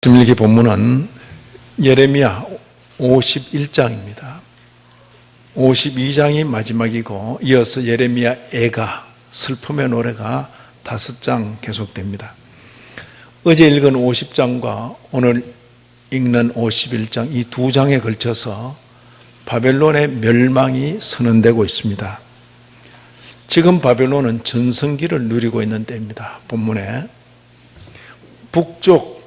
말씀일기 본문은 예레미야 51장입니다. 52장이 마지막이고 이어서 예레미야 애가 슬픔의 노래가 5장 계속됩니다. 어제 읽은 50장과 오늘 읽는 51장 이 두 장에 걸쳐서 바벨론의 멸망이 선언되고 있습니다. 지금 바벨론은 전성기를 누리고 있는 때입니다. 본문에 북쪽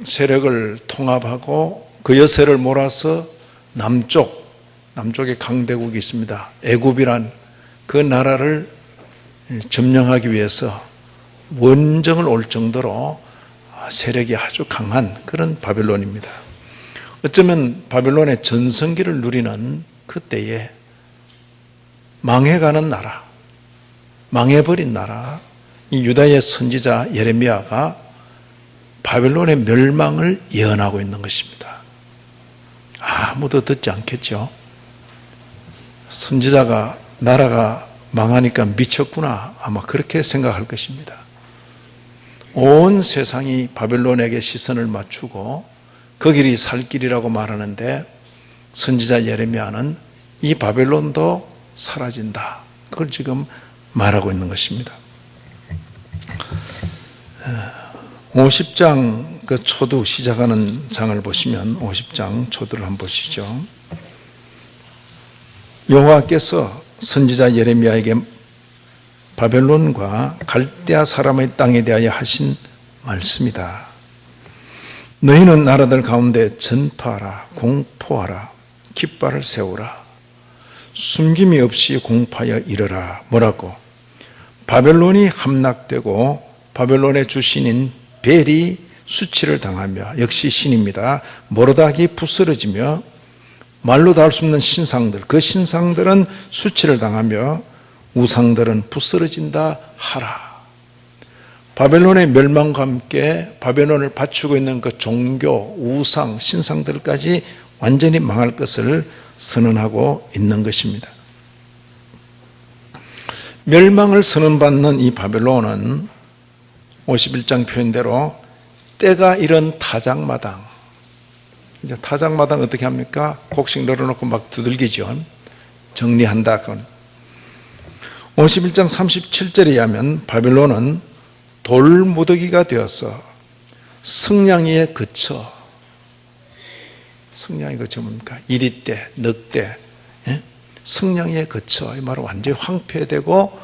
세력을 통합하고 그 여세를 몰아서 남쪽에 강대국이 있습니다. 애굽이란 그 나라를 점령하기 위해서 원정을 올 정도로 세력이 아주 강한 그런 바벨론입니다. 어쩌면 바벨론의 전성기를 누리는 그때에 망해가는 나라, 망해버린 나라, 이 유다의 선지자 예레미야가 바벨론의 멸망을 예언하고 있는 것입니다. 아무도 듣지 않겠죠. 선지자가 나라가 망하니까 미쳤구나 아마 그렇게 생각할 것입니다. 온 세상이 바벨론에게 시선을 맞추고 그 길이 살 길이라고 말하는데 선지자 예레미야는 이 바벨론도 사라진다. 그걸 지금 말하고 있는 것입니다. 50장 그 초두 시작하는 장을 보시면 50장 초두를 한번 보시죠. 여호와께서 선지자 예레미야에게 바벨론과 갈대아 사람의 땅에 대하여 하신 말씀이다. 너희는 나라들 가운데 전파하라, 공포하라, 깃발을 세우라, 숨김이 없이 공파하여 이르라. 뭐라고? 바벨론이 함락되고 바벨론의 주신인 벨이 수치를 당하며, 역시 신입니다. 모로닥이 부스러지며 말로 다 할 수 없는 신상들, 그 신상들은 수치를 당하며 우상들은 부스러진다 하라. 바벨론의 멸망과 함께 바벨론을 받치고 있는 그 종교, 우상, 신상들까지 완전히 망할 것을 선언하고 있는 것입니다. 멸망을 선언받는 이 바벨론은 51장 표현대로 때가 이른 타작마당, 이제 타작마당 어떻게 합니까? 곡식 널어놓고 막 두들기죠. 정리한다. 51장 37절에 의하면 바벨론은 돌무더기가 되어서 승냥이에 그쳐, 승냥이 그쳐 뭡니까? 이리떼, 늑대, 승냥이에 그쳐, 이 말은 완전히 황폐되고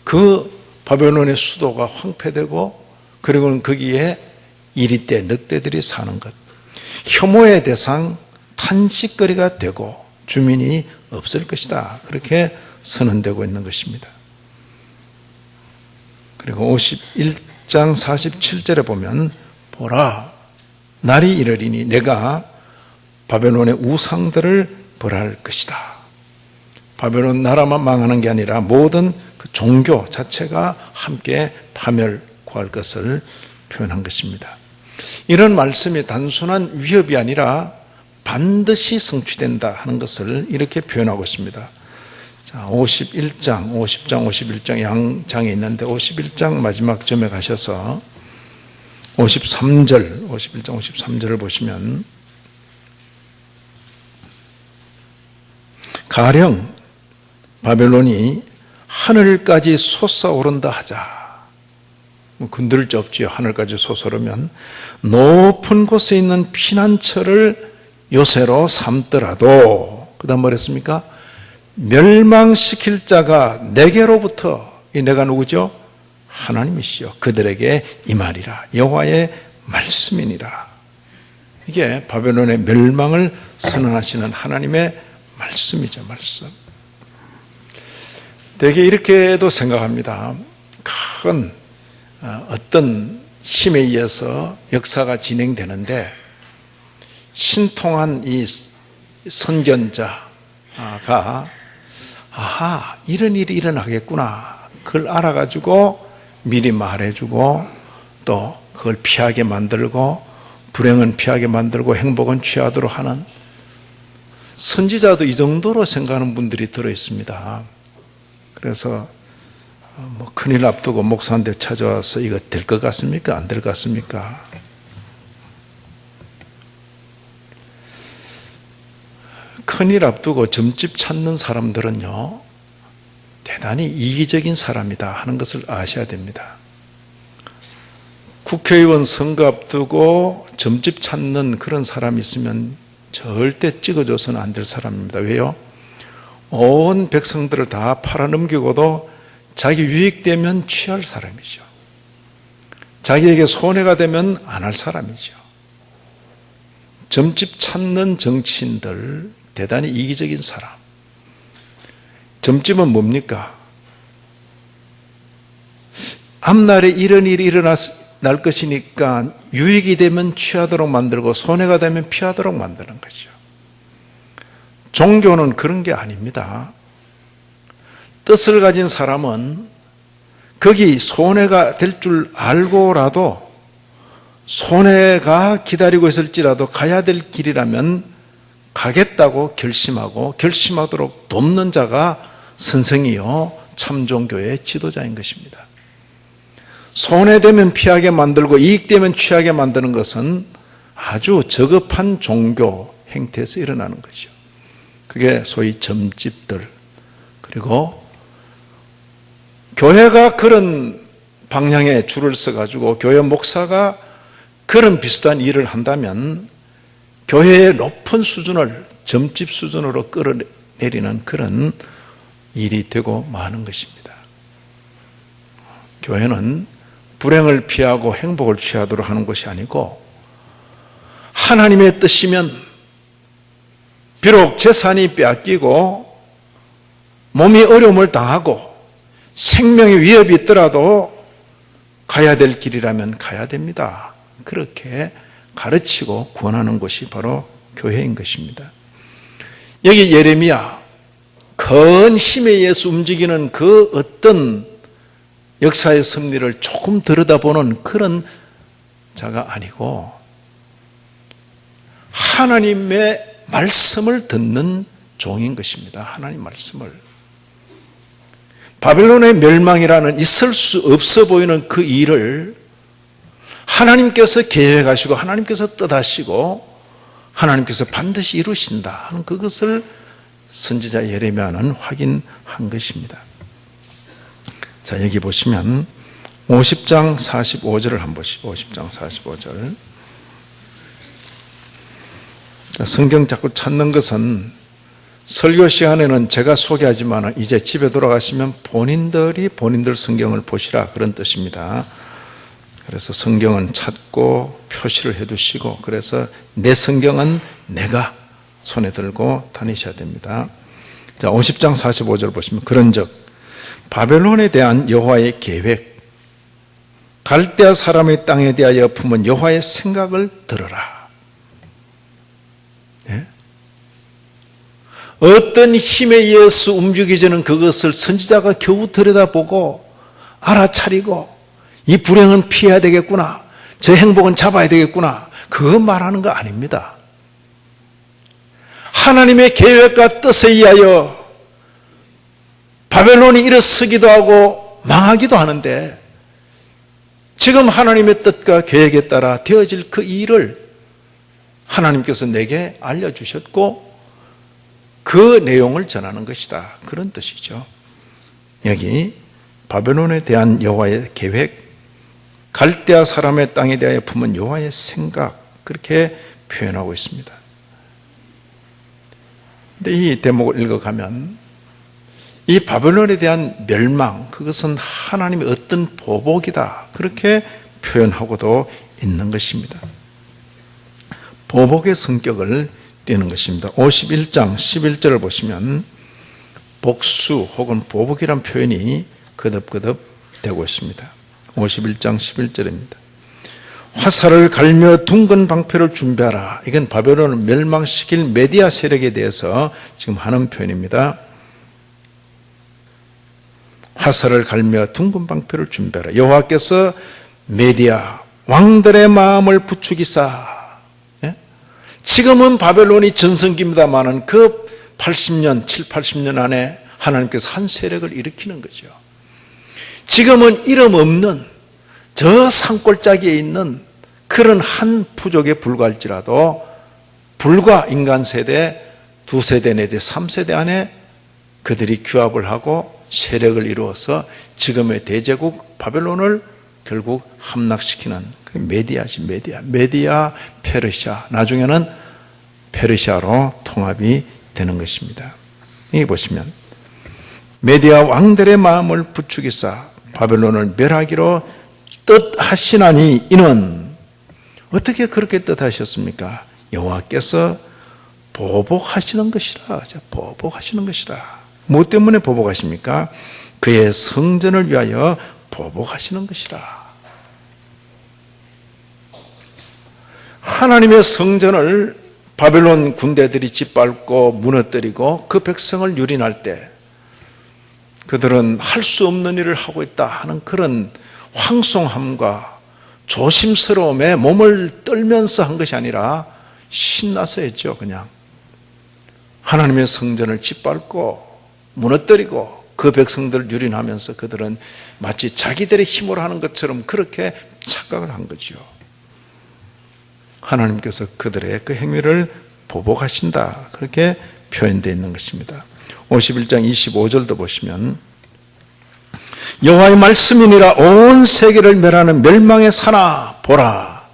그 바벨론의 수도가 황폐되고 그리고는 거기에 이리떼, 늑대들이 사는 것, 혐오의 대상, 탄식거리가 되고 주민이 없을 것이다. 그렇게 선언되고 있는 것입니다. 그리고 51장 47절에 보면 보라, 날이 이르리니 내가 바벨론의 우상들을 벌할 것이다. 바벨론 나라만 망하는 게 아니라 모든 그 종교 자체가 함께 파멸할 것을 표현한 것입니다. 이런 말씀이 단순한 위협이 아니라 반드시 성취된다 하는 것을 이렇게 표현하고 있습니다. 자, 51장, 50장, 51장 양장에 있는데 51장 마지막 점에 가셔서 53절, 51장 53절을 보시면 가령 바벨론이 하늘까지 솟아오른다 하자. 건드릴 데 없지요. 하늘까지 솟아오르면 높은 곳에 있는 피난처를 요새로 삼더라도, 그 다음 뭐랬습니까? 멸망시킬 자가 내게로부터, 이 내가 누구죠? 하나님이시여 그들에게 임하리라. 여호와의 말씀이니라. 이게 바벨론의 멸망을 선언하시는 하나님의 말씀이죠. 말씀. 대개 이렇게도 생각합니다. 큰 어떤 힘에 의해서 역사가 진행되는데 신통한 이 선견자가 아하, 이런 일이 일어나겠구나, 그걸 알아가지고 미리 말해주고 또 그걸 피하게 만들고 불행은 피하게 만들고 행복은 취하도록 하는, 선지자도 이 정도로 생각하는 분들이 들어있습니다. 그래서 큰일 앞두고 목사한테 찾아와서 이거 될 것 같습니까? 안 될 것 같습니까? 큰일 앞두고 점집 찾는 사람들은요, 대단히 이기적인 사람이다 하는 것을 아셔야 됩니다. 국회의원 선거 앞두고 점집 찾는 그런 사람이 있으면 절대 찍어줘서는 안 될 사람입니다. 왜요? 온 백성들을 다 팔아넘기고도 자기 유익되면 취할 사람이죠. 자기에게 손해가 되면 안 할 사람이죠. 점집 찾는 정치인들, 대단히 이기적인 사람. 점집은 뭡니까? 앞날에 이런 일이 일어날 것이니까 유익이 되면 취하도록 만들고 손해가 되면 피하도록 만드는 거죠. 종교는 그런 게 아닙니다. 뜻을 가진 사람은 거기 손해가 될 줄 알고라도 손해가 기다리고 있을지라도 가야 될 길이라면 가겠다고 결심하고 결심하도록 돕는 자가 선생이요 참종교의 지도자인 것입니다. 손해되면 피하게 만들고 이익되면 취하게 만드는 것은 아주 저급한 종교 행태에서 일어나는 거죠. 그게 소위 점집들, 그리고 교회가 그런 방향에 줄을 서가지고 교회 목사가 그런 비슷한 일을 한다면 교회의 높은 수준을 점집 수준으로 끌어내리는 그런 일이 되고 마는 것입니다. 교회는 불행을 피하고 행복을 취하도록 하는 것이 아니고 하나님의 뜻이면 비록 재산이 빼앗기고 몸이 어려움을 당하고 생명의 위협이 있더라도 가야 될 길이라면 가야 됩니다. 그렇게 가르치고 권하는 것이 바로 교회인 것입니다. 여기 예레미야, 큰 힘에 의해서 움직이는 그 어떤 역사의 섭리를 조금 들여다보는 그런 자가 아니고 하나님의 말씀을 듣는 종인 것입니다. 하나님 말씀을. 바벨론의 멸망이라는 있을 수 없어 보이는 그 일을 하나님께서 계획하시고 하나님께서 뜻하시고 하나님께서 반드시 이루신다 하는 그것을 선지자 예레미야는 확인한 것입니다. 자, 여기 보시면 50장 45절을 한번 보시죠. 50장 45절. 성경 자꾸 찾는 것은 설교 시간에는 제가 소개하지만 이제 집에 돌아가시면 본인들 성경을 보시라 그런 뜻입니다. 그래서 성경은 찾고 표시를 해두시고 그래서 내 성경은 내가 손에 들고 다니셔야 됩니다. 자, 50장 45절 보시면 그런즉 바벨론에 대한 여호와의 계획, 갈대아 사람의 땅에 대하여 품은 여호와의 생각을 들어라. 예? 어떤 힘에 의해서 움직이지는 그것을 선지자가 겨우 들여다보고 알아차리고 이 불행은 피해야 되겠구나, 저 행복은 잡아야 되겠구나, 그거 말하는 거 아닙니다. 하나님의 계획과 뜻에 의하여 바벨론이 일어서기도 하고 망하기도 하는데 지금 하나님의 뜻과 계획에 따라 되어질 그 일을 하나님께서 내게 알려주셨고 그 내용을 전하는 것이다. 그런 뜻이죠. 여기 바벨론에 대한 여호와의 계획, 갈대아 사람의 땅에 대하여 품은 여호와의 생각, 그렇게 표현하고 있습니다. 근데 이 대목을 읽어가면 이 바벨론에 대한 멸망, 그것은 하나님의 어떤 보복이다, 그렇게 표현하고도 있는 것입니다. 보복의 성격을 띠는 것입니다. 51장 11절을 보시면 복수 혹은 보복이란 표현이 거듭거듭 되고 있습니다. 51장 11절입니다. 화살을 갈며 둥근 방패를 준비하라. 이건 바벨론을 멸망시킬 메디아 세력에 대해서 지금 하는 표현입니다. 화살을 갈며 둥근 방패를 준비하라. 여호와께서 메디아 왕들의 마음을 부추기사, 지금은 바벨론이 전성기입니다마는 그 80년, 7, 80년 안에 하나님께서 한 세력을 일으키는 거죠. 지금은 이름 없는 저 산골짜기에 있는 그런 한 부족에 불과할지라도 불과 인간 세대 2세대 내지 3세대 안에 그들이 규합을 하고 세력을 이루어서 지금의 대제국 바벨론을 결국 함락시키는 그 메디아지, 메디아 페르시아, 나중에는 페르시아로 통합이 되는 것입니다. 여기 보시면 메디아 왕들의 마음을 부추기사 바벨론을 멸하기로 뜻하시나니 이는 어떻게 그렇게 뜻하셨습니까? 여호와께서 보복하시는 것이라. 보복하시는 것이라. 무엇 때문에 보복하십니까? 그의 성전을 위하여 보복하시는 것이라. 하나님의 성전을 바벨론 군대들이 짓밟고 무너뜨리고 그 백성을 유린할 때 그들은 할 수 없는 일을 하고 있다 하는 그런 황송함과 조심스러움에 몸을 떨면서 한 것이 아니라 신나서 했죠. 그냥 하나님의 성전을 짓밟고 무너뜨리고 그 백성들을 유린하면서 그들은 마치 자기들의 힘으로 하는 것처럼 그렇게 착각을 한 거죠. 하나님께서 그들의 그 행위를 보복하신다, 그렇게 표현되어 있는 것입니다. 51장 25절도 보시면 여호와의 말씀이니라 온 세계를 멸하는 멸망의 사나 보라.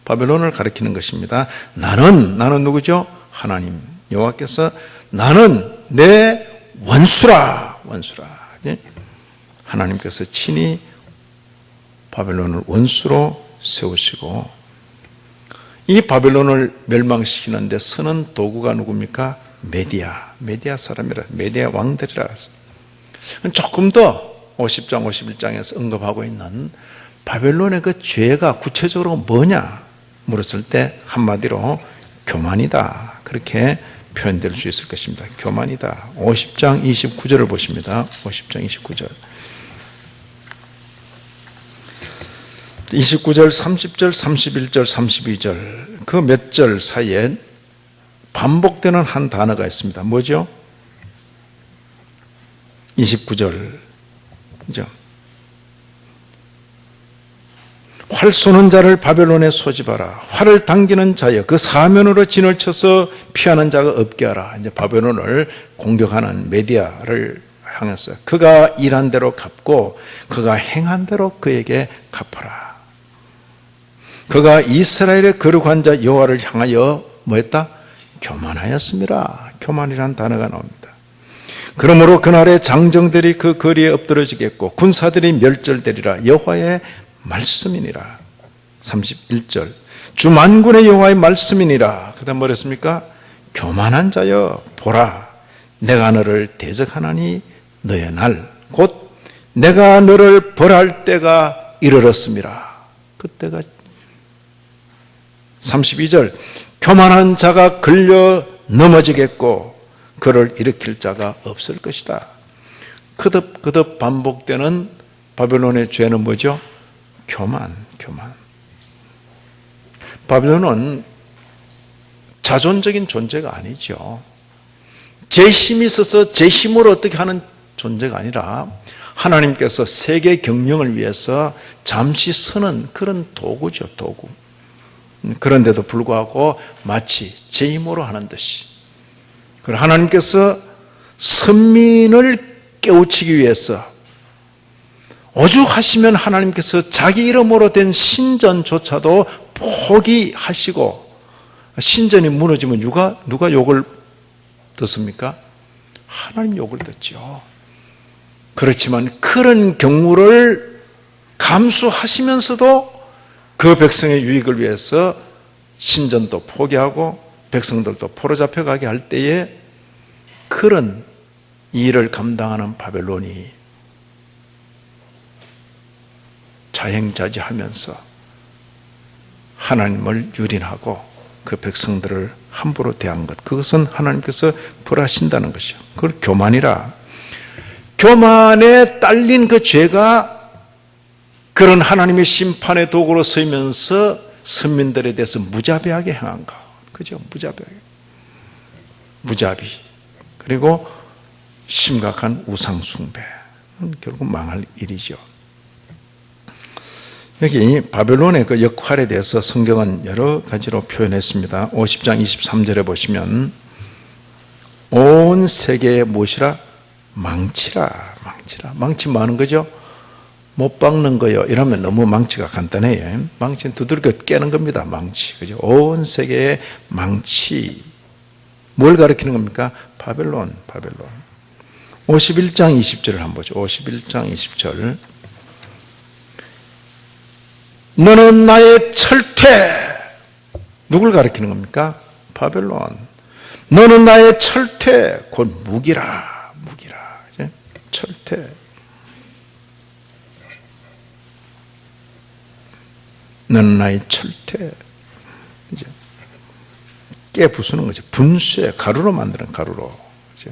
바벨론을 가리키는 것입니다. 나는 누구죠? 하나님 여호와께서 나는 내 원수라. 하나님께서 친히 바벨론을 원수로 세우시고 이 바벨론을 멸망시키는 데 쓰는 도구가 누굽니까? 메디아 사람이라, 메디아 왕들이라. 조금 더 50장 51장에서 언급하고 있는 바벨론의 그 죄가 구체적으로 뭐냐 물었을 때 한마디로 교만이다, 그렇게 표현될 수 있을 것입니다. 교만이다. 50장 29절을 보십니다. 50장 29절 29절, 30절, 31절, 32절 그 몇 절 사이에 반복되는 한 단어가 있습니다. 뭐죠? 29절 활 쏘는 자를 바벨론에 소집하라. 활을 당기는 자여 그 사면으로 진을 쳐서 피하는 자가 없게 하라. 이제 바벨론을 공격하는 메디아를 향해서 그가 일한 대로 갚고 그가 행한 대로 그에게 갚아라. 그가 이스라엘의 거룩한 자 여호와를 향하여 뭐했다? 교만하였습니다. 교만이란 단어가 나옵니다. 그러므로 그날에 장정들이 그 거리에 엎드러지겠고 군사들이 멸절되리라. 여호와의 말씀이니라. 31절 주 만군의 여호와의 말씀이니라. 그 다음 뭐랬습니까? 교만한 자여 보라, 내가 너를 대적하나니 너의 날 곧 내가 너를 벌할 때가 이르렀습니다. 그때가 32절 교만한 자가 걸려 넘어지겠고 그를 일으킬 자가 없을 것이다. 거듭 반복되는 바벨론의 죄는 뭐죠? 교만. 바벨론은 자존적인 존재가 아니죠. 제 힘이 있어서 제 힘으로 어떻게 하는 존재가 아니라 하나님께서 세계 경영을 위해서 잠시 쓰는 그런 도구죠, 도구. 그런데도 불구하고 마치 제 힘으로 하는 듯이. 그리고 하나님께서 선민을 깨우치기 위해서 오죽하시면 하나님께서 자기 이름으로 된 신전조차도 포기하시고 신전이 무너지면 누가 욕을 듣습니까? 하나님 욕을 듣죠. 그렇지만 그런 경우를 감수하시면서도 그 백성의 유익을 위해서 신전도 포기하고 백성들도 포로 잡혀가게 할 때에 그런 일을 감당하는 바벨론이 자행자지하면서 하나님을 유린하고 그 백성들을 함부로 대한 것, 그것은 하나님께서 벌하신다는 것이요. 그걸 교만이라. 교만에 딸린 그 죄가 그런 하나님의 심판의 도구로 쓰이면서 선민들에 대해서 무자비하게 행한 것. 그죠? 무자비. 그리고 심각한 우상숭배. 결국 망할 일이죠. 여기 바벨론의 그 역할에 대해서 성경은 여러 가지로 표현했습니다. 50장 23절에 보시면 온 세계에 무엇이라? 망치라. 망치 뭐 하는 거죠? 못 박는 거요. 이러면 너무 망치가 간단해요. 망치는 두들겨 깨는 겁니다. 망치. 그죠? 온 세계에 망치. 뭘 가리키는 겁니까? 바벨론. 51장 20절을 한번 보죠. 51장 20절. 너는 나의 철퇴. 누굴 가리키는 겁니까? 바벨론. 너는 나의 철퇴. 곧 무기라. 그죠? 철퇴. 너는 나의 철퇴. 이제 깨부수는 거죠. 분쇄, 가루로 만드는 가루로. 그죠?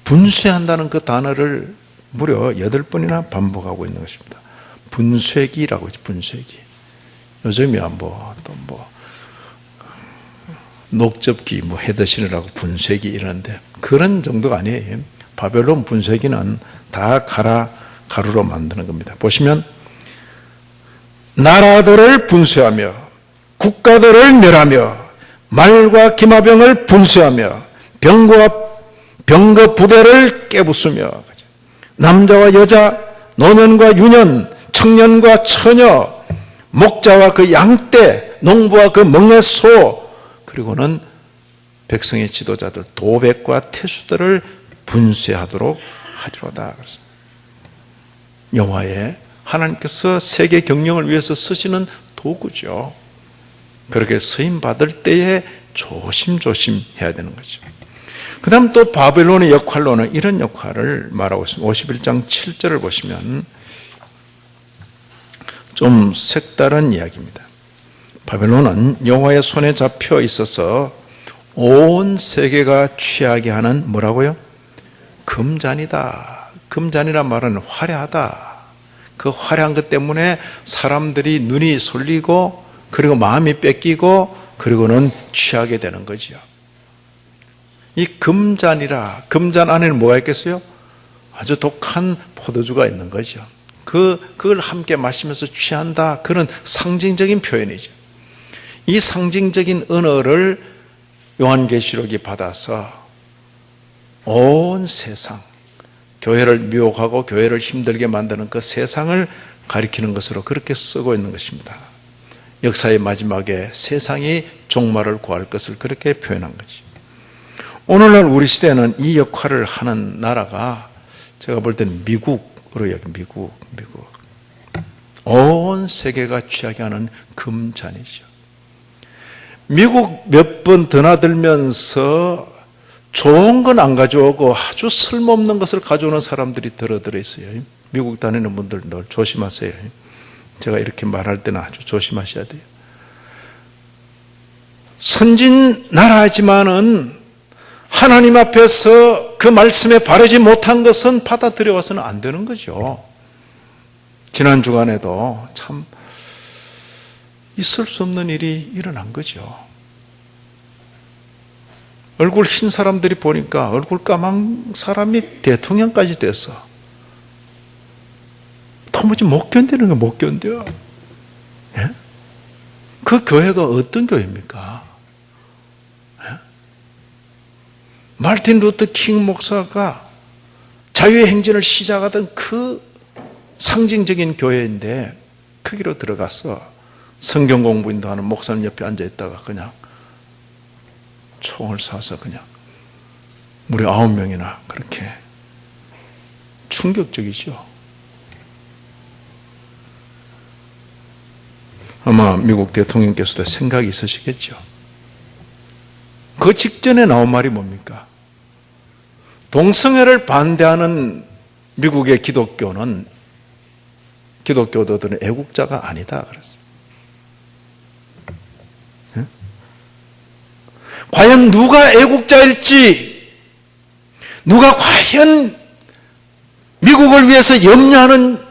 분쇄한다는 그 단어를 무려 8번이나 반복하고 있는 것입니다. 분쇄기라고 하죠. 분쇄기. 요즘이야 녹접기 해드시느라고 분쇄기 이러는데 그런 정도가 아니에요. 바벨론 분쇄기는 다 가루로 만드는 겁니다. 보시면 나라들을 분쇄하며 국가들을 멸하며 말과 기마병을 분쇄하며 병거 부대를 깨부수며 남자와 여자, 노년과 유년, 청년과 처녀, 목자와 그 양떼, 농부와 그 멍에소, 그리고는 백성의 지도자들, 도백과 태수들을 분쇄하도록 하리로다. 여호와의 하나님께서 세계 경영을 위해서 쓰시는 도구죠. 그렇게 쓰임 받을 때에 조심조심 해야 되는 거죠. 그 다음 또 바벨론의 역할로는 이런 역할을 말하고 있습니다. 51장 7절을 보시면 좀 색다른 이야기입니다. 바벨론은 여호와의 손에 잡혀 있어서 온 세계가 취하게 하는 뭐라고요? 금잔이다. 금잔이란 말은 화려하다. 그 화려한 것 때문에 사람들이 눈이 쏠리고 그리고 마음이 뺏기고 그리고는 취하게 되는 거죠. 이 금잔이라, 금잔 안에는 뭐가 있겠어요? 아주 독한 포도주가 있는 거죠. 그걸 함께 마시면서 취한다. 그런 상징적인 표현이죠. 이 상징적인 언어를 요한계시록이 받아서 온 세상, 교회를 미혹하고 교회를 힘들게 만드는 그 세상을 가리키는 것으로 그렇게 쓰고 있는 것입니다. 역사의 마지막에 세상이 종말을 구할 것을 그렇게 표현한 거죠. 오늘날 우리 시대는 이 역할을 하는 나라가 제가 볼 때는 미국으로 미국. 온 세계가 취하게 하는 금잔이죠. 미국 몇 번 드나들면서 좋은 건 안 가져오고 아주 쓸모없는 것을 가져오는 사람들이 들어 있어요. 미국 다니는 분들 늘 조심하세요. 제가 이렇게 말할 때는 아주 조심하셔야 돼요. 선진 나라지만은 하나님 앞에서 그 말씀에 바르지 못한 것은 받아들여와서는 안 되는 거죠. 지난 주간에도 참 있을 수 없는 일이 일어난 거죠. 얼굴 흰 사람들이 보니까 얼굴 까만 사람이 대통령까지 됐어. 도무지 못 견디는 거 못 견뎌. 예? 그 교회가 어떤 교회입니까? 예? 마르틴 루터 킹 목사가 자유의 행진을 시작하던 그 상징적인 교회인데 거기로 들어가서 성경 공부인도 하는 목사님 옆에 앉아있다가 그냥 총을 쏴서 그냥 무려 9명이나 그렇게 충격적이죠. 아마 미국 대통령께서도 생각이 있으시겠죠. 그 직전에 나온 말이 뭡니까? 동성애를 반대하는 미국의 기독교도들은 애국자가 아니다 그랬어요. 네? 과연 누가 애국자일지, 누가 과연 미국을 위해서 염려하는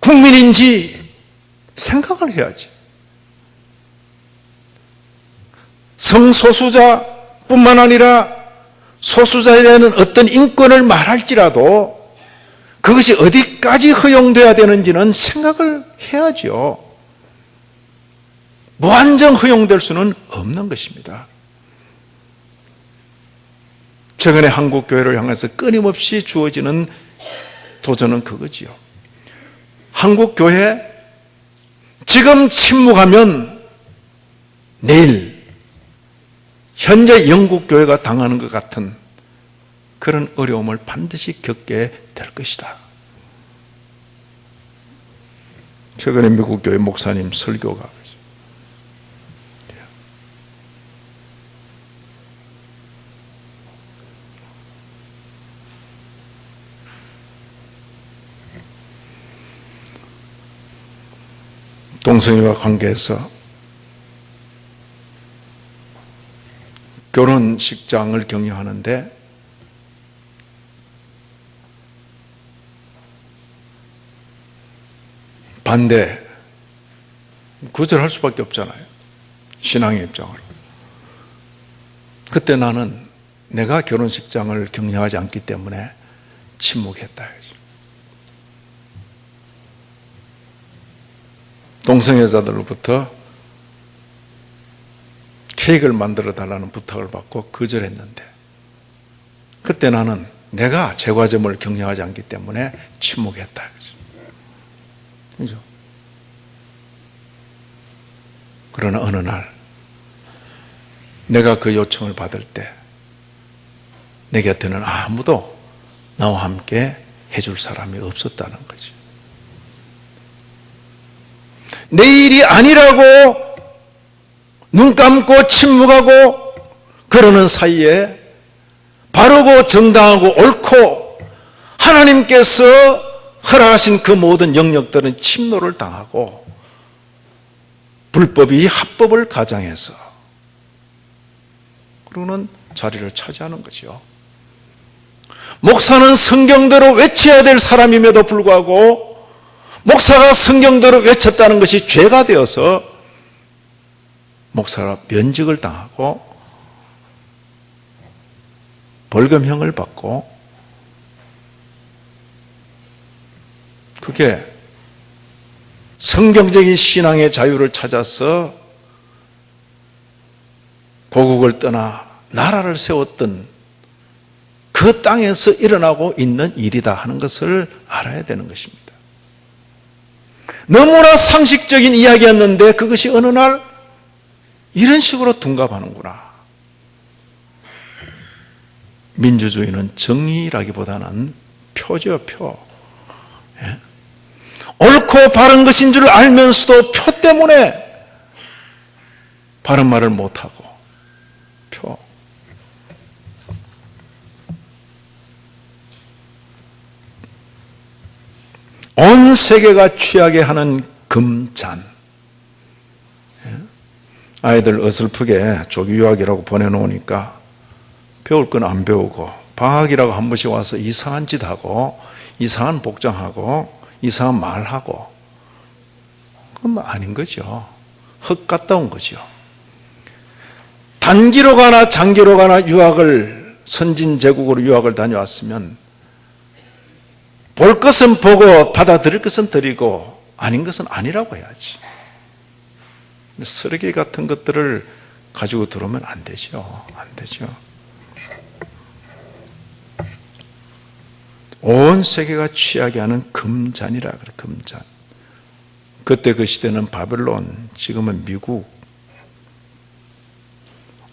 국민인지 생각을 해야지. 성소수자뿐만 아니라 소수자에 대한 어떤 인권을 말할지라도 그것이 어디까지 허용돼야 되는지는 생각을 해야죠. 무한정 허용될 수는 없는 것입니다. 최근에 한국 교회를 향해서 끊임없이 주어지는 도전은 그거지요. 한국 교회 지금 침묵하면 내일 현재 영국 교회가 당하는 것 같은 그런 어려움을 반드시 겪게 될 것이다. 최근에 미국 교회 목사님 설교가 동성애와 관계해서 결혼식장을 격려하는데 반대, 거절할 수밖에 없잖아요. 신앙의 입장으로. 그때 나는 내가 결혼식장을 격려하지 않기 때문에 침묵했다. 동성애자들로부터 케이크를 만들어 달라는 부탁을 받고 거절했는데 그때 나는 내가 제과점을 격려하지 않기 때문에 침묵했다. 그죠? 그러나 어느 날 내가 그 요청을 받을 때 내 곁에는 아무도 나와 함께 해줄 사람이 없었다는 거지. 내 일이 아니라고 눈 감고 침묵하고 그러는 사이에 바르고 정당하고 옳고 하나님께서 허락하신 그 모든 영역들은 침노를 당하고 불법이 합법을 가장해서 그러는 자리를 차지하는 거죠. 목사는 성경대로 외쳐야 될 사람임에도 불구하고 목사가 성경대로 외쳤다는 것이 죄가 되어서 목사가 면직을 당하고 벌금형을 받고 그게 성경적인 신앙의 자유를 찾아서 고국을 떠나 나라를 세웠던 그 땅에서 일어나고 있는 일이다 하는 것을 알아야 되는 것입니다. 너무나 상식적인 이야기였는데 그것이 어느 날 이런 식으로 둔갑하는구나. 민주주의는 정의라기보다는 표죠, 표. 예? 옳고 바른 것인 줄 알면서도 표 때문에 바른 말을 못하고 표. 온 세계가 취하게 하는 금잔. 아이들 어설프게 조기 유학이라고 보내놓으니까 배울 건 안 배우고 방학이라고 한 번씩 와서 이상한 짓 하고 이상한 복장하고 이상한 말하고 그건 아닌 거죠. 흙 갔다 온 거죠. 단기로 가나 장기로 가나 유학을 선진 제국으로 유학을 다녀왔으면 볼 것은 보고 받아들일 것은 드리고 아닌 것은 아니라고 해야지. 쓰레기 같은 것들을 가지고 들어오면 안 되죠. 안 되죠. 온 세계가 취하게 하는 금잔이라 그래, 금잔. 그때 그 시대는 바벨론, 지금은 미국.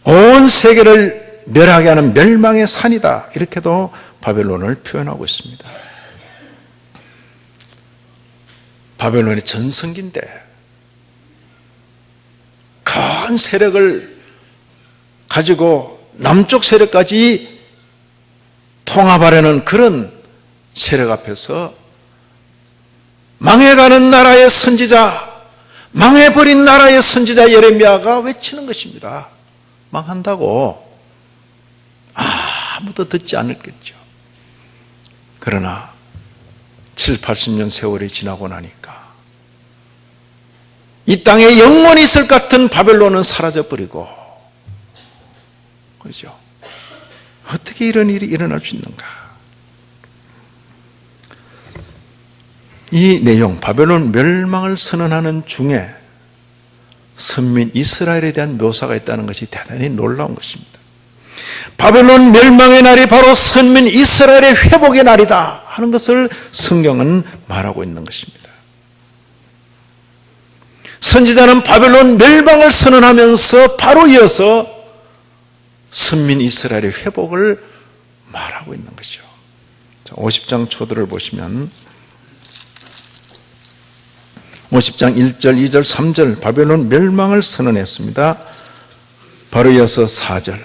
온 세계를 멸하게 하는 멸망의 산이다. 이렇게도 바벨론을 표현하고 있습니다. 바벨론이 전성기인데 큰 세력을 가지고 남쪽 세력까지 통합하려는 그런 세력 앞에서 망해가는 나라의 선지자, 망해버린 나라의 선지자 예레미야가 외치는 것입니다. 망한다고. 아무도 듣지 않았겠죠. 그러나 7, 80년 세월이 지나고 나니까 이 땅에 영원히 있을 것 같은 바벨론은 사라져버리고, 그렇죠? 어떻게 이런 일이 일어날 수 있는가? 이 내용, 바벨론 멸망을 선언하는 중에 선민 이스라엘에 대한 묘사가 있다는 것이 대단히 놀라운 것입니다. 바벨론 멸망의 날이 바로 선민 이스라엘의 회복의 날이다 하는 것을 성경은 말하고 있는 것입니다. 선지자는 바벨론 멸망을 선언하면서 바로 이어서 선민 이스라엘의 회복을 말하고 있는 것이죠. 50장 초들을 보시면 50장 1절, 2절, 3절 바벨론 멸망을 선언했습니다. 바로 이어서 4절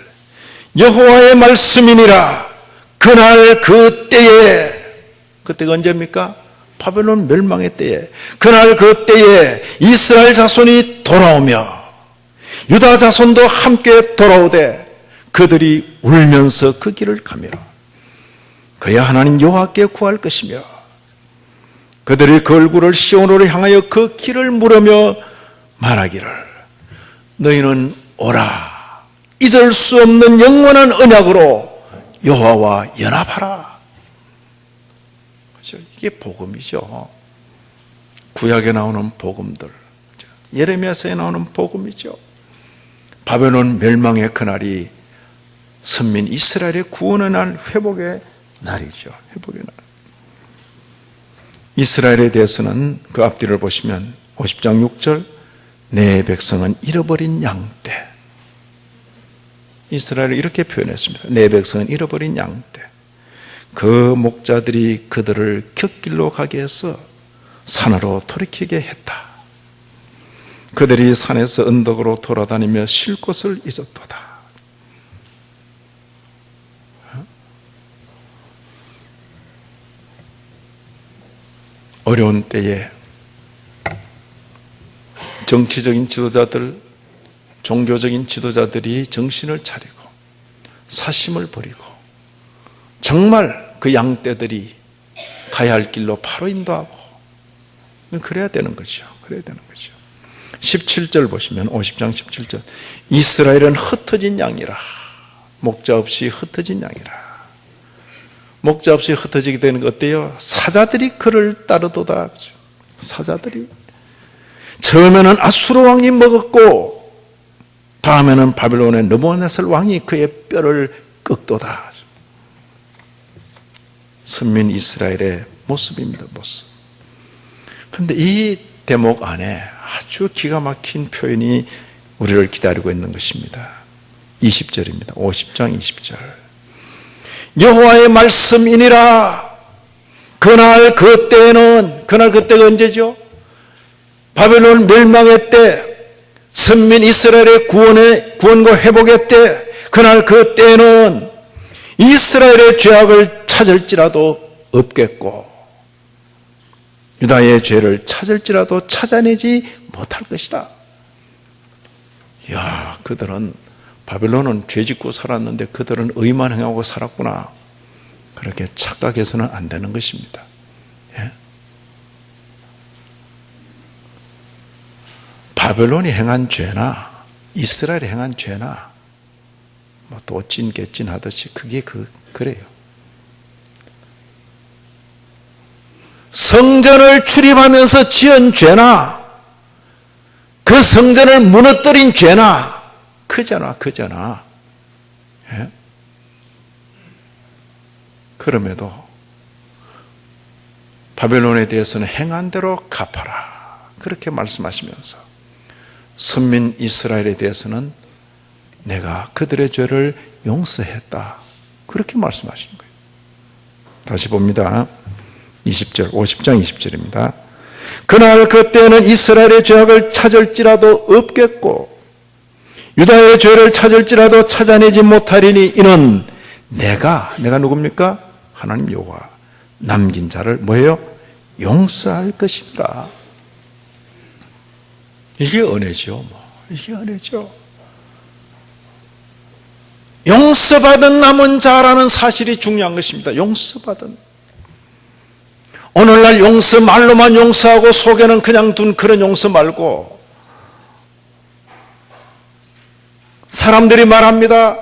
여호와의 말씀이니라 그날 그 때에, 그때가 언제입니까? 바벨론 멸망의 때에, 그날 그 때에 이스라엘 자손이 돌아오며 유다 자손도 함께 돌아오되 그들이 울면서 그 길을 가며 그야 하나님 여호와께 구할 것이며 그들이 그 얼굴을 시온으로 향하여 그 길을 물으며 말하기를 너희는 오라 잊을 수 없는 영원한 언약으로 여호와와 연합하라. 그렇죠? 이게 복음이죠. 구약에 나오는 복음들, 예레미야서에 나오는 복음이죠. 바벨론 멸망의 그날이 선민 이스라엘의 구원의 날, 회복의 날이죠. 회복의 날. 이스라엘에 대해서는 그 앞뒤를 보시면 50장 6절 내 백성은 잃어버린 양떼. 이스라엘을 이렇게 표현했습니다. 내 백성은 잃어버린 양떼. 그 목자들이 그들을 곁길로 가게 해서 산으로 돌이키게 했다. 그들이 산에서 언덕으로 돌아다니며 쉴 곳을 잊었도다. 어려운 때에 정치적인 지도자들, 종교적인 지도자들이 정신을 차리고 사심을 버리고 정말 그 양떼들이 가야 할 길로 바로 인도하고 그래야 되는 거죠. 그래야 되는 거죠. 17절 보시면 50장 17절 이스라엘은 흩어진 양이라 목자 없이 흩어진 양이라. 목자 없이 흩어지게 되는 것 어때요? 사자들이 그를 따르도다. 사자들이 처음에는 아수르 왕이 먹었고 다음에는 바벨론의 느부갓네살 왕이 그의 뼈를 꺾도다. 선민 이스라엘의 모습입니다. 모습. 그런데 이 대목 안에 아주 기가 막힌 표현이 우리를 기다리고 있는 것입니다. 20절입니다. 50장 20절 여호와의 말씀이니라 그날 그때는, 그날 그때가 언제죠? 바벨론 멸망의 때, 선민 이스라엘의 구원과 회복의 때, 그날 그때는 이스라엘의 죄악을 찾을지라도 없겠고 유다의 죄를 찾을지라도 찾아내지 못할 것이다. 이야, 그들은 바벨론은 죄 짓고 살았는데 그들은 의만 행하고 살았구나. 그렇게 착각해서는 안 되는 것입니다. 예? 바벨론이 행한 죄나 이스라엘이 행한 죄나 뭐 도찐 개찐 하듯이 그게 그래요. 성전을 출입하면서 지은 죄나 그 성전을 무너뜨린 죄나 크잖아. 예? 그럼에도 바벨론에 대해서는 행한 대로 갚아라. 그렇게 말씀하시면서 선민 이스라엘에 대해서는 내가 그들의 죄를 용서했다. 그렇게 말씀하신 거예요. 다시 봅니다. 20절, 50장 20절입니다. 그날 그때는 이스라엘의 죄악을 찾을지라도 없겠고 유다의 죄를 찾을지라도 찾아내지 못하리니 이는 내가 누굽니까? 하나님 여호와 남긴 자를 뭐예요? 용서할 것입니다. 이게 은혜죠. 이게 은혜죠. 용서받은 남은 자라는 사실이 중요한 것입니다. 용서받은. 오늘날 용서 말로만 용서하고 속에는 그냥 둔 그런 용서 말고 사람들이 말합니다.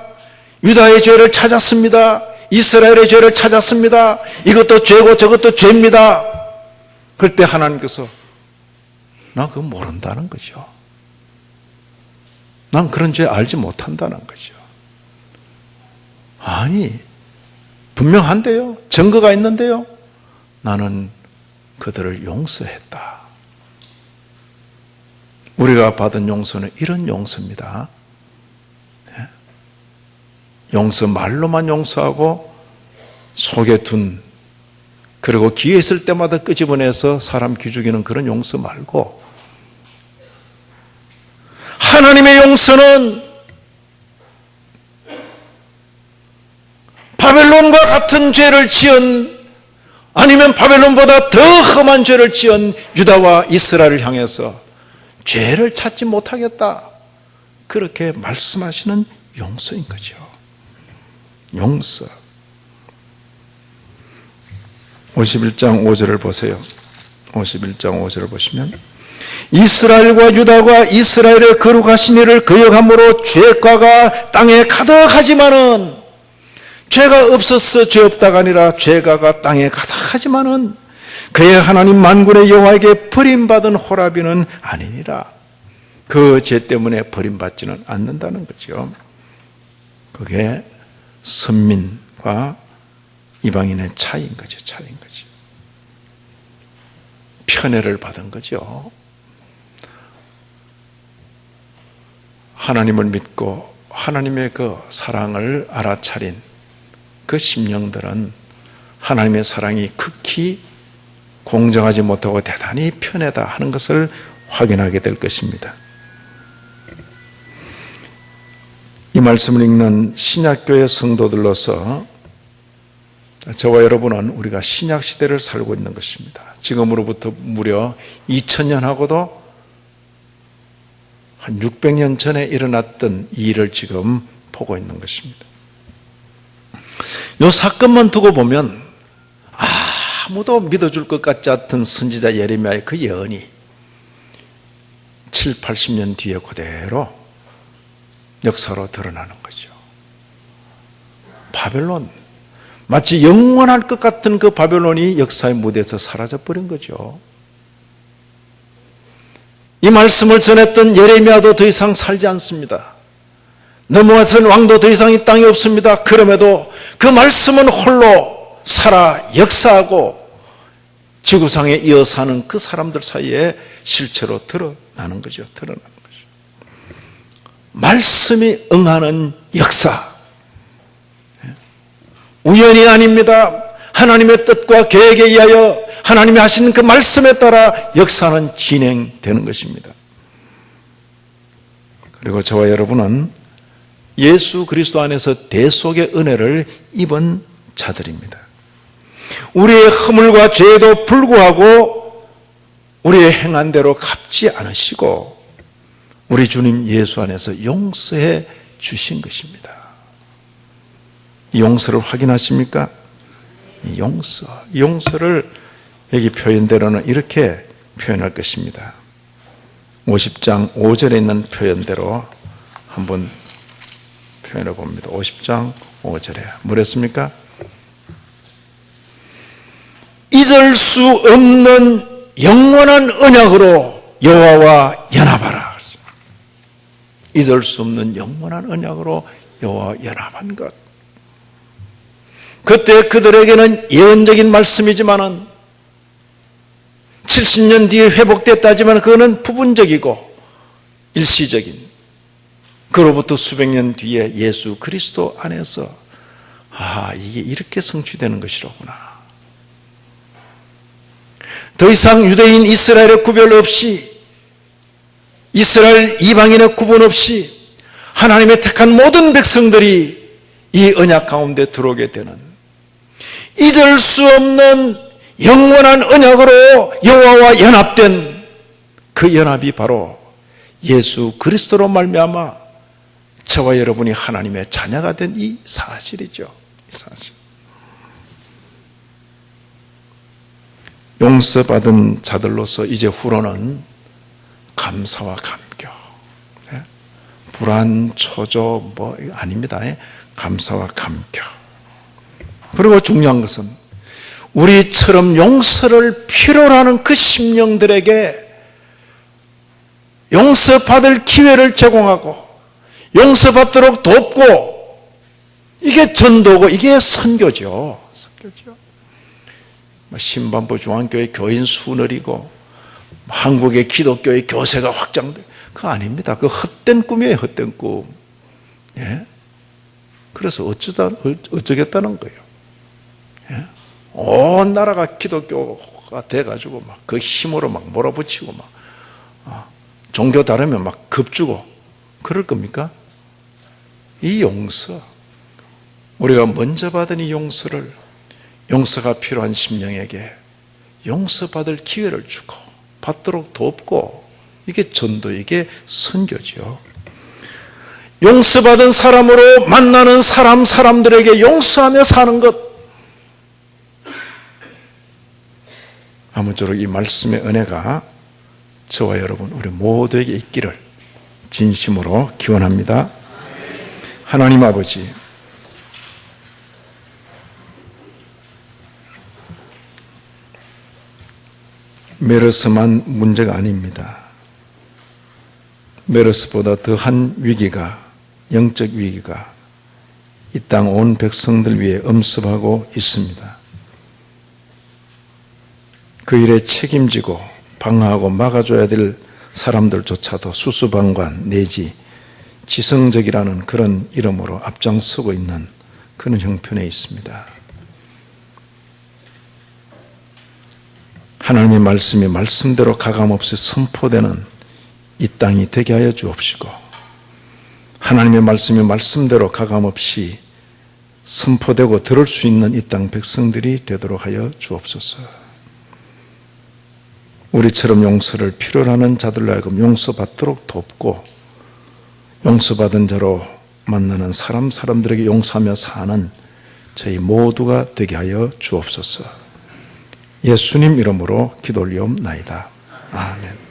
유다의 죄를 찾았습니다. 이스라엘의 죄를 찾았습니다. 이것도 죄고 저것도 죄입니다. 그럴 때 하나님께서 나 그거 모른다는 거죠. 난 그런 죄 알지 못한다는 거죠. 아니, 분명한데요. 증거가 있는데요. 나는 그들을 용서했다. 우리가 받은 용서는 이런 용서입니다. 용서 말로만 용서하고 속에 둔, 그리고 기회 있을 때마다 끄집어내서 사람 기죽이는 그런 용서 말고, 하나님의 용서는 바벨론과 같은 죄를 지은, 아니면 바벨론보다 더 험한 죄를 지은 유다와 이스라엘을 향해서 죄를 찾지 못하겠다, 그렇게 말씀하시는 용서인 거죠. 용서. 51장 5절을 보세요. 51장 5절을 보시면, 이스라엘과 유다가 이스라엘의 거룩하신 이를 거역함으로 죄가가 땅에 가득하지만은, 죄가 없어서 죄 없다가 아니라 죄가가 땅에 가득하지만은 그의 하나님 만군의 여호와에게 버림받은 호라비는 아니니라. 그 죄 때문에 버림받지는 않는다는 거죠. 그게 선민과 이방인의 차이인 거죠. 차이인 거죠. 편애를 받은 거죠. 하나님을 믿고 하나님의 그 사랑을 알아차린 그 심령들은 하나님의 사랑이 극히 공정하지 못하고 대단히 편하다 하는 것을 확인하게 될 것입니다. 이 말씀을 읽는 신약교회 성도들로서 저와 여러분은 우리가 신약시대를 살고 있는 것입니다. 지금으로부터 무려 2000년하고도 한 600년 전에 일어났던 이 일을 지금 보고 있는 것입니다. 이 사건만 두고 보면 아무도 믿어줄 것 같지 않던 선지자 예레미야의 그 예언이 7, 80년 뒤에 그대로 역사로 드러나는 거죠. 바벨론, 마치 영원할 것 같은 그 바벨론이 역사의 무대에서 사라져버린 거죠. 이 말씀을 전했던 예레미야도 더 이상 살지 않습니다. 넘어선 왕도 더 이상 이 땅에 없습니다. 그럼에도 그 말씀은 홀로 살아 역사하고 지구상에 이어 사는 그 사람들 사이에 실체로 드러나는 거죠. 드러나는 거죠. 말씀이 응하는 역사. 우연이 아닙니다. 하나님의 뜻과 계획에 의하여 하나님이 하시는 그 말씀에 따라 역사는 진행되는 것입니다. 그리고 저와 여러분은 예수 그리스도 안에서 대속의 은혜를 입은 자들입니다. 우리의 허물과 죄에도 불구하고 우리의 행한 대로 갚지 않으시고 우리 주님 예수 안에서 용서해 주신 것입니다. 이 용서를 확인하십니까? 이 용서를 여기 표현대로는 이렇게 표현할 것입니다. 50장 5절에 있는 표현대로 한번 표현해 봅니다. 50장 5절에 뭐랬습니까? 잊을 수 없는 영원한 언약으로 여호와와 연합하라. 잊을 수 없는 영원한 언약으로 여호와와 연합한 것. 그때 그들에게는 예언적인 말씀이지만은 70년 뒤에 회복됐다지만 그거는 부분적이고 일시적인, 그로부터 수백 년 뒤에 예수 그리스도 안에서 이게 이렇게 성취되는 것이로구나. 더 이상 유대인 이스라엘의 구별 없이, 이스라엘 이방인의 구분 없이 하나님의 택한 모든 백성들이 이 언약 가운데 들어오게 되는, 잊을 수 없는 영원한 언약으로 여호와와 연합된 그 연합이 바로 예수 그리스도로 말미암아 저와 여러분이 하나님의 자녀가 된 이 사실이죠. 이 사실. 용서받은 자들로서 이제 후로는 감사와 감격, 불안, 초조 아닙니다. 감사와 감격. 그리고 중요한 것은 우리처럼 용서를 필요로 하는 그 심령들에게 용서받을 기회를 제공하고 용서받도록 돕고 이게 전도고 이게 선교죠. 선교죠. 신반부 중앙교회 교인 수 늘이고 한국의 기독교의 교세가 확장돼, 그거 아닙니다. 그 헛된 꿈이에요. 헛된 꿈. 예? 그래서 어쩌겠다는 거예요. 예? 온 나라가 기독교가 돼가지고 막 그 힘으로 막 몰아붙이고 막 종교 다르면 막 겁주고 그럴 겁니까? 이 용서, 우리가 먼저 받은 이 용서를, 용서가 필요한 심령에게 용서받을 기회를 주고 받도록 돕고, 이게 전도, 이게 선교죠. 용서받은 사람으로 만나는 사람들에게 용서하며 사는 것, 아무쪼록 이 말씀의 은혜가 저와 여러분 우리 모두에게 있기를 진심으로 기원합니다. 하나님 아버지, 메르스만 문제가 아닙니다. 메르스보다 더한 위기가, 영적 위기가 이 땅 온 백성들 위해 엄습하고 있습니다. 그 일에 책임지고 방어하고 막아줘야 될 사람들조차도 수수방관 내지 지성적이라는 그런 이름으로 앞장서고 있는 그런 형편에 있습니다. 하나님의 말씀이 말씀대로 가감없이 선포되는 이 땅이 되게 하여 주옵시고, 하나님의 말씀이 말씀대로 가감없이 선포되고 들을 수 있는 이 땅 백성들이 되도록 하여 주옵소서. 우리처럼 용서를 필요로 하는 자들로 하여금 용서받도록 돕고, 용서받은 자로 만나는 사람들에게 용서하며 사는 저희 모두가 되게 하여 주옵소서. 예수님 이름으로 기도 올리옵나이다. 아멘.